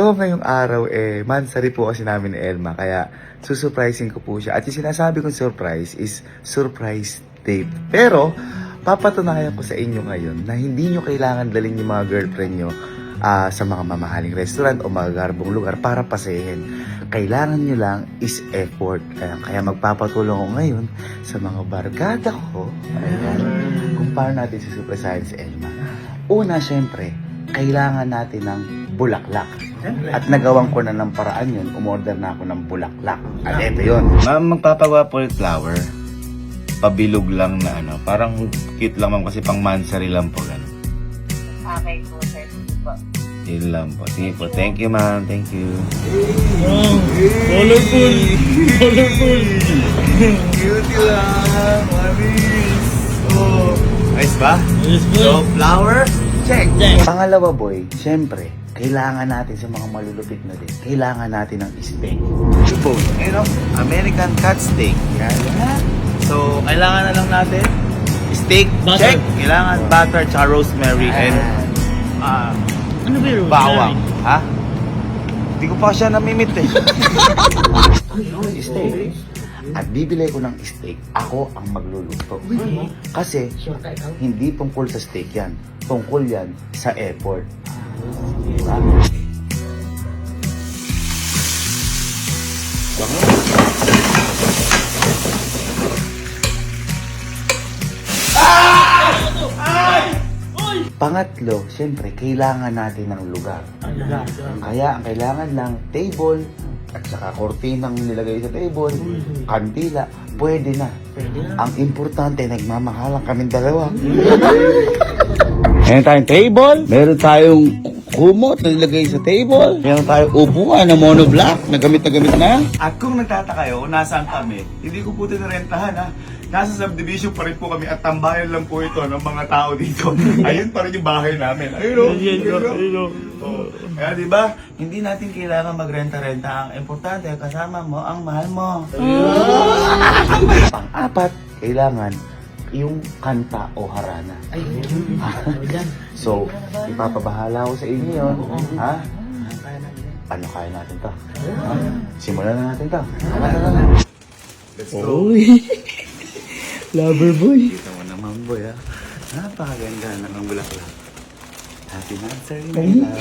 So, ngayong araw, mansari po kasi namin ni Elma. Kaya, susurprising ko po siya. At yung sinasabi kong surprise is surprise date. Pero, papatunayan ko sa inyo ngayon na hindi nyo kailangan dalhin yung mga girlfriend nyo sa mga mamahaling restaurant o mga garbong lugar para pasahin. Kailangan nyo lang is effort. Kaya magpapatulong ako ngayon sa mga barkada ko. Ayan. Kung paano natin susurprisahin si Elma. Una, syempre, kailangan natin ng bulaklak. At nagawan ko na ng paraan yun. Umorder na ako ng bulaklak. At eto yun. Ma'am, magpapagawa po ng flower. Pabilog lang na ano. Parang cute lang ma'am kasi pang mansari lang po. Ganun. Okay po, sir. Sige po. Yun lang po. Sige po. Thank you ma'am. Thank you. Wow! Colorful! Colorful! Beauty lang. Manis. Oh. Nice ba? Yes, boy. So, flower? Check. Check. Pangalawa, boy, syempre, kailangan natin sa mga malulupit na din, kailangan natin ng steak. Ito, ayun o, American cut steak. Yan. So, kailangan na lang natin steak. Butter. Check. Kailangan butter, tsaka rosemary, and Ano ba yun? bawang. Ha? Hindi ko pa siya namimit eh. Steak. At bibili ko ng steak, ako ang magluluto. Kasi, hindi tungkol sa steak yan. Tungkol yan sa effort. Diba? Pangatlo, syempre, kailangan natin ng lugar. Kaya, ang kailangan lang table, at saka kortinang nilagay sa table, kantila, pwede na. Ang importante, nagmamahalan kaming dalawa. Meron tayong table, meron tayong kumot na nilagay sa table, meron tayong upuan na monoblock na gamit na. At kung nagtataka kayo kung nasaan kami, hindi ko po ito narentahan ha. Nasa subdivision pa rin po kami at tambayan lang po ito ng mga tao dito. Ayun pa rin yung bahay namin. Ayun o. Kaya diba, hindi natin kailangan magrenta-renta. Ang importante, kasama mo ang mahal mo. Pang-apat, kailangan yung kanta o harana. So, ipapabahala ko sa inyo yun. Ha? Ano kaya natin to? Ha? Simulan na natin to. Let's go. Lover boy. Kita mo naman, boy, ha? Napakaganda na ng bulaklak. Happy Mansari, my love.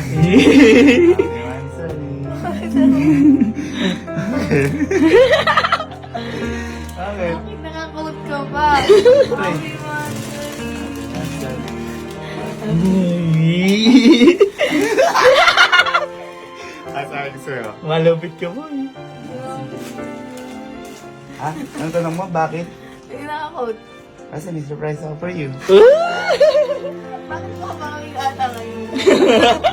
Happy Mansari. Okay. Bakit nakakoot ka ba? Happy Mansari. Asahin ko sa'yo. Malupit ka boy. Ha? Anong tanong mo? Bakit? Hindi nakakoot. Kasi may surprise ako for you. Bakit mo ka parang ata ngayon?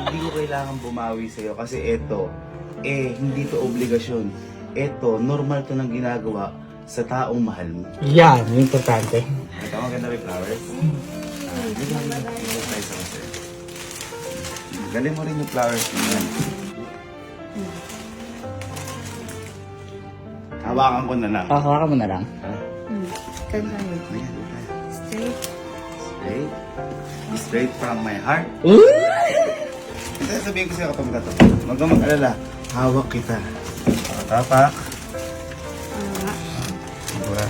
Hindi ko kailangan bumawi sa'yo kasi eto, hindi to obligasyon. Eto, normal to ng ginagawa sa taong mahal mo. Yan, yung importante. Ito, maganda may flowers. May surprise ako sa'yo. Galing mo rin yung flowers niyan. Hawakan ko na lang. Hawakan mo na lang. Ha? Kanta mo. Ayan, ayan. Straight. Straight. Straight from my heart. Ito, sabihin ko sa'yo kapag magkatapat. Huwag kang mag-alala. Hawak kita. Tapak. Diba?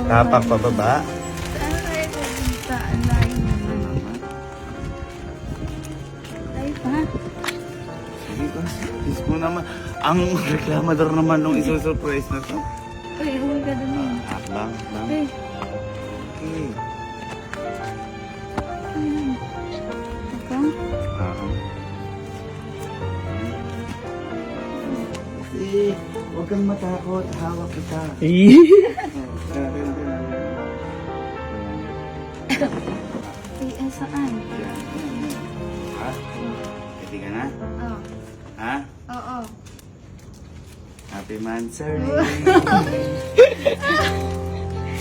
Tapak pababa. Ano tayo pupunta? Ang layo naman, mama. Tayo pa. Sige ko. Diyos ko naman. Ang reklamador naman nung isusurprise na to. Uy, huwag ka dun eh. Bang, bang. Uy. Okay. Ikaw? Kasi, huwag kang matakot. Hawak kita. Saan? Ha? Pwede ka na? Oo. Ha? Oo. Happy Mansari.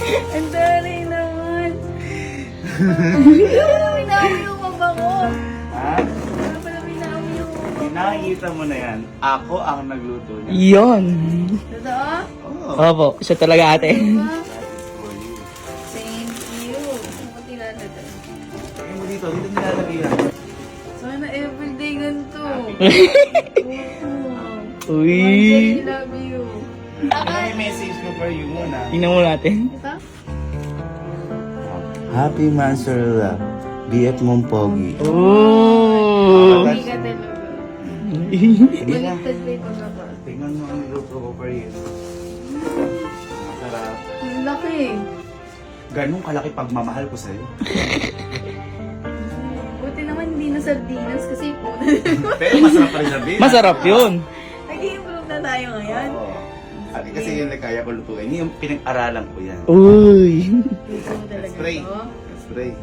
Ang dali naman. Ano pala binawi yung mabango? Ha? Ano pala binawi yung mabango? Nakikita mo na yan. Ako ang nagluto niya. Yun. Totoo? Oo. Opo, siya talaga ate. Diba? That is for you. Thank you. Ako tinatata. Lagay mo dito. Dito nilalagay yan. Sana everyday ganito. Uy. I love you. May message ko for you muna. Tingnan mo natin. Ito? Happy Master Love. BF mong pogi. Oh. Hindi ka talaga. Hindi na. Baliktad pa yung pagkaka. Tingnan mo ang luto ko for you. Masarap. Ang laki. Ganun kalaki pagmamahal ko sa'yo. Buti naman hindi na sardinas kasi po. Pero masarap pa rin sabihin. Masarap yun. Nag-i-improve na tayo ngayon. Oo. At kasi yun na kaya ko lutuin. Yung pinag-aralan ko yan. Uy. Gusto mo talaga Spray. to? Let's pray.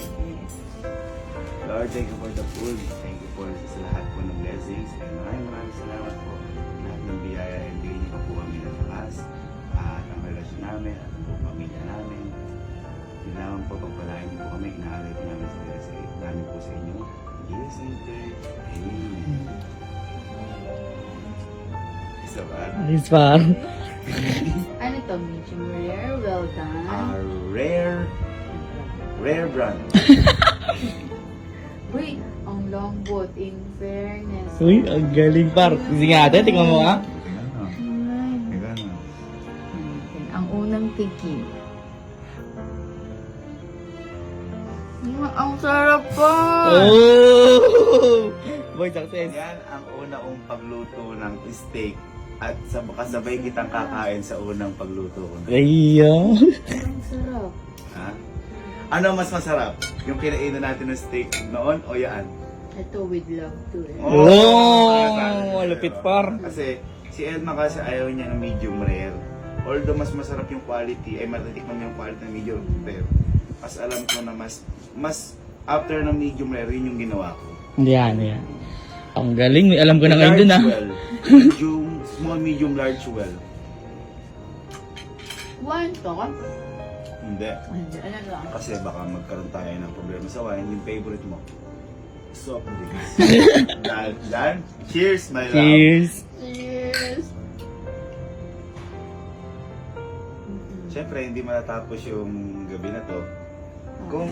Lord, thank you for the food. Thank you for sa lahat po ng blessings. And maraming salamat po. Lahat ng biyaya and bigyan niyo pa po kami ng lakas. At ang relasyon namin at ang buong pamilya namin. Kailangan po pagpalain niyo po kami. Inaalay po namin po sa inyo. In Jesus' name pray. Amen. Isa ba? Ayos pa. Ano to? Medium rare? Well done. Rare brand. Uy, ang lambot in fairness. Uy, ang galing par. Sige nga ate, tingnan mo nga. Gano'n. Ang unang tikim. Ang sarap pa! Oh! Boy, success. Yan ang una kong pagluto ng steak at kasabay kitang kakain sa unang pagluto ko. Ayan. Ang sarap. Ha? Ano mas masarap? Yung kinainan natin ng steak noon o yan? Ito with love too eh. Oh, malupit par. Kasi si Edma kasi ayaw niya ng medium rare. Although mas masarap yung quality, ay matitikman yung quality ng medium rare. Mas alam ko na mas after ng medium rare, yun yung ginawa ko. Yan, yan. Ang galing. May alam ko na ngayon dun ah. Large well, medium, small, medium, large well. One to? Hindi. Hindi, ano lang? Kasi baka magkaroon tayo ng problema sa wine. Yung favorite mo. Soft drinks. Dan, cheers my love. Cheers. Cheers! Siyempre, hindi matatapos yung gabi na to kung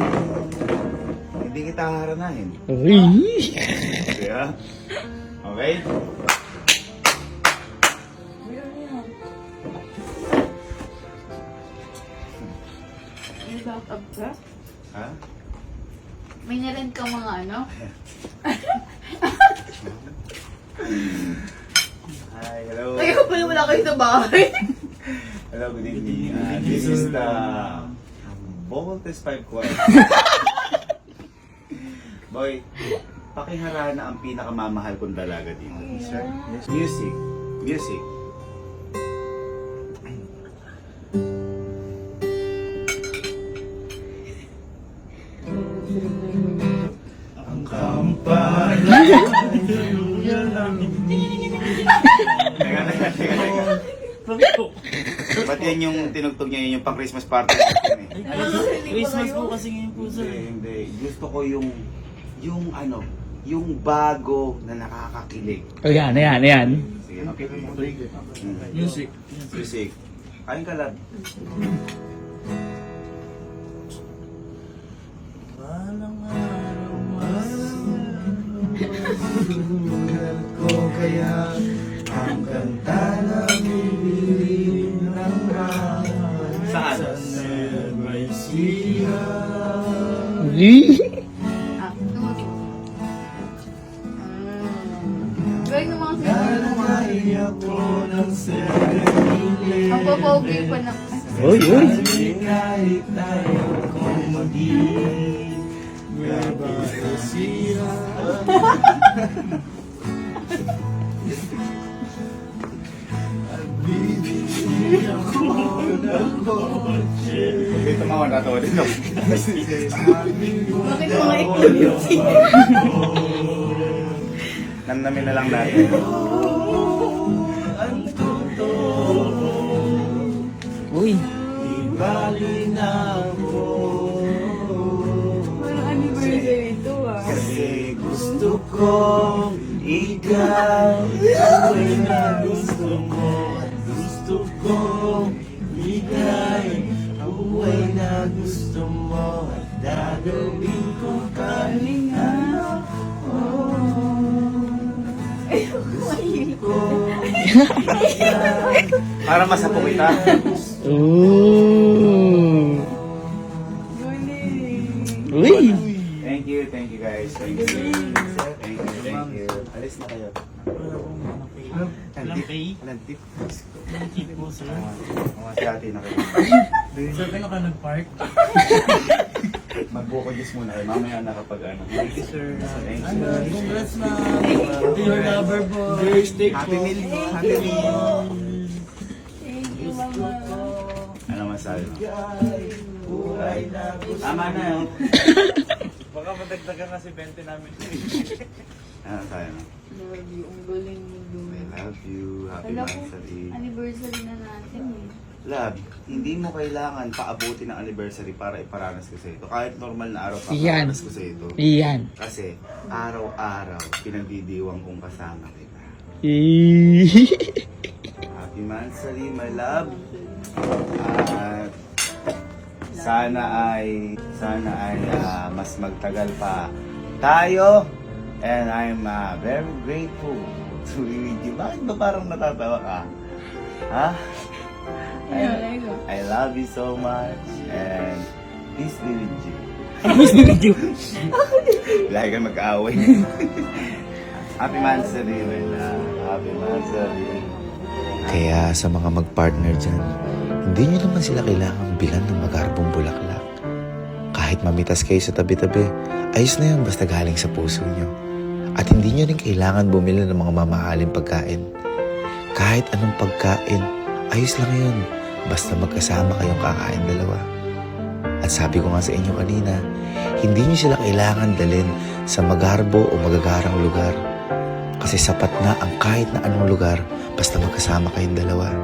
hindi kita haranahin. Uy. Kaya, okay? May back up ka? Ha? May narin ka mga ano? Hi, hello. Tayo pa naman ako sa bahay. Hello, good evening. This is the Voltes 5 Quad. Boy, pakiharana ang pinakamamahal kong dalaga dito. Sir. Music. Music. Ang kampana. Teka. Ba't yan yung tinugtog niya yun, yung pang Christmas party natin eh? Christmas po kasi ngayon po Hindi. Gusto ko yung ano, yung bago na nakakakilig. Ayan, ayan, ayan. Sige, okay. Music. Music. Kain ka lang. ko kaya ang kanta na bibili ng bahay. Saan? May siya. Uy. Ah, tumutok. Gawin ng mga sinasabi mo. Ang papogi pa na. Uy, uy. Kahit tayo kung maging siya. Ito mga natawa din ako. Bakit mga activity? Namnamin na lang natin. Uy. Parang anniversary ito ah. Kasi gusto kong ikaw kong bigay ang buhay na gusto mo at gagawin kong kalinga. Para masapo kita. Ooh. Uy. Thank you guys. Thank you. Alis na kayo. Walang tip. Mga si ate na kayo. Sabi na ka nag-park? Mag-focus muna kayo. Mamaya nakapag ano. Thank you sir. Thank you. Congrats na your lover boy. Happy meal. Happy meal. Thank you, Mama. Ano masabi mo? Tama na yun. Baka madagdagan kasi 20 namin. Ano tayo no? Love you. Ang galing mo I doon. love you. Happy Alam ko, anniversary. anniversary na natin eh. Love, hindi mo kailangan paabuti ng anniversary para iparanas ko sa ito. Kahit normal na araw Yan. paparanas ko sa ito. Yan. Kasi araw-araw pinagdidiwang kong kasama kita. Happy anniversary, my love. At sana ay mas magtagal pa tayo. And I'm very grateful to be with you. Bakit ba parang natatawa ka? Ha? I love you so much and peace be with you. Lagi ka mag-away. Happy anniversary, my love. Happy anniversary. Kaya sa mga mag-partner dyan, hindi nyo naman sila kailangang bilan ng magarbong bulaklak. Kahit mamitas kayo sa tabi-tabi, ayos na yun basta galing sa puso nyo. At hindi nyo rin kailangan bumili ng mga mamahaling pagkain. Kahit anong pagkain, ayos lang yun basta magkasama kayong kakain dalawa. At sabi ko nga sa inyo kanina, hindi nyo sila kailangan dalhin sa magarbo o magagarang lugar. Kasi sapat na ang kahit na anong lugar basta magkasama kayong dalawa.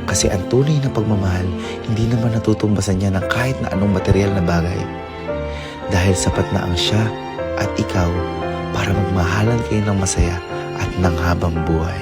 Kasi ang tunay na pagmamahal, hindi naman natutumbasan niya ng kahit na anong material na bagay. Dahil sapat na ang siya at ikaw para magmahalan kayo ng masaya at ng habang buhay.